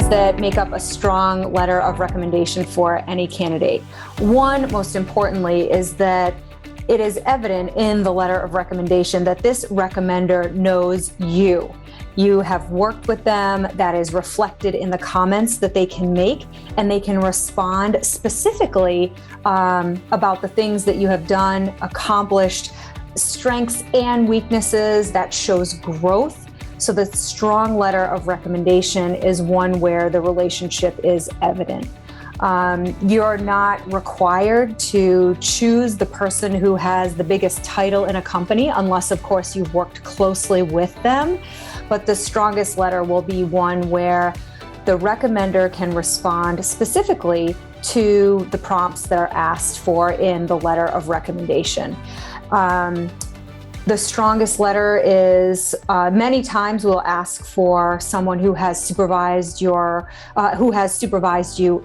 that make up a strong letter of recommendation for any candidate. One, most importantly, is that it is evident in the letter of recommendation that this recommender knows you. You have worked with them. That is reflected in the comments that they can make, and they can respond specifically about the things that you have done, accomplished, strengths and weaknesses. That shows growth. So the strong letter of recommendation is one where the relationship is evident. You're not required to choose the person who has the biggest title in a company, unless, of course, you've worked closely with them. But the strongest letter will be one where the recommender can respond specifically to the prompts that are asked for in the letter of recommendation. The strongest letter is many times we'll ask for someone who has supervised you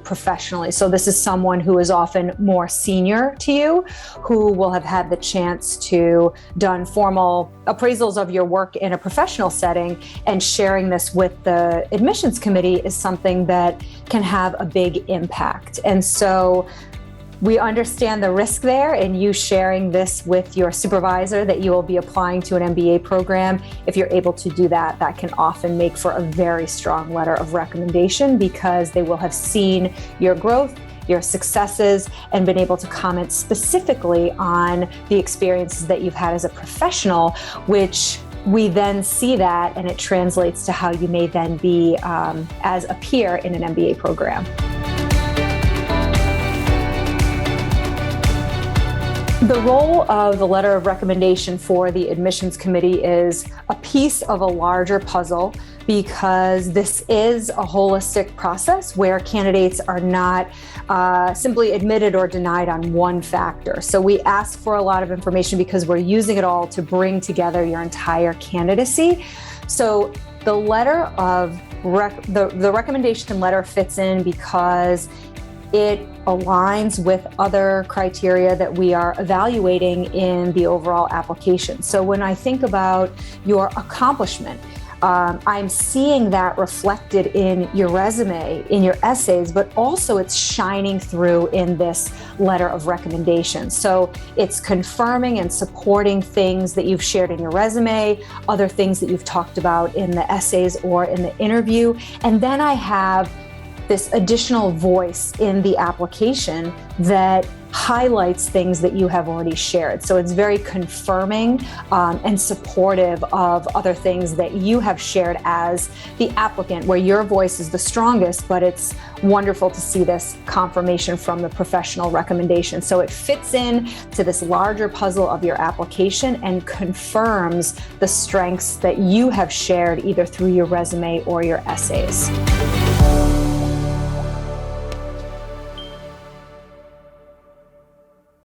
professionally. So this is someone who is often more senior to you, who will have had the chance to done formal appraisals of your work in a professional setting, and sharing this with the admissions committee is something that can have a big impact. And so we understand the risk there in you sharing this with your supervisor that you will be applying to an MBA program. If you're able to do that, that can often make for a very strong letter of recommendation, because they will have seen your growth, your successes, and been able to comment specifically on the experiences that you've had as a professional, which we then see that, and it translates to how you may then be as a peer in an MBA program. The role of the letter of recommendation for the admissions committee is a piece of a larger puzzle, because this is a holistic process where candidates are not simply admitted or denied on one factor. So we ask for a lot of information because we're using it all to bring together your entire candidacy. So the letter of the recommendation letter fits in because it aligns with other criteria that we are evaluating in the overall application. So when I think about your accomplishment, I'm seeing that reflected in your resume, in your essays, but also it's shining through in this letter of recommendation. So it's confirming and supporting things that you've shared in your resume, other things that you've talked about in the essays or in the interview. And then I have this additional voice in the application that highlights things that you have already shared. So it's very confirming and supportive of other things that you have shared as the applicant, where your voice is the strongest, but it's wonderful to see this confirmation from the professional recommendation. So it fits in to this larger puzzle of your application and confirms the strengths that you have shared either through your resume or your essays.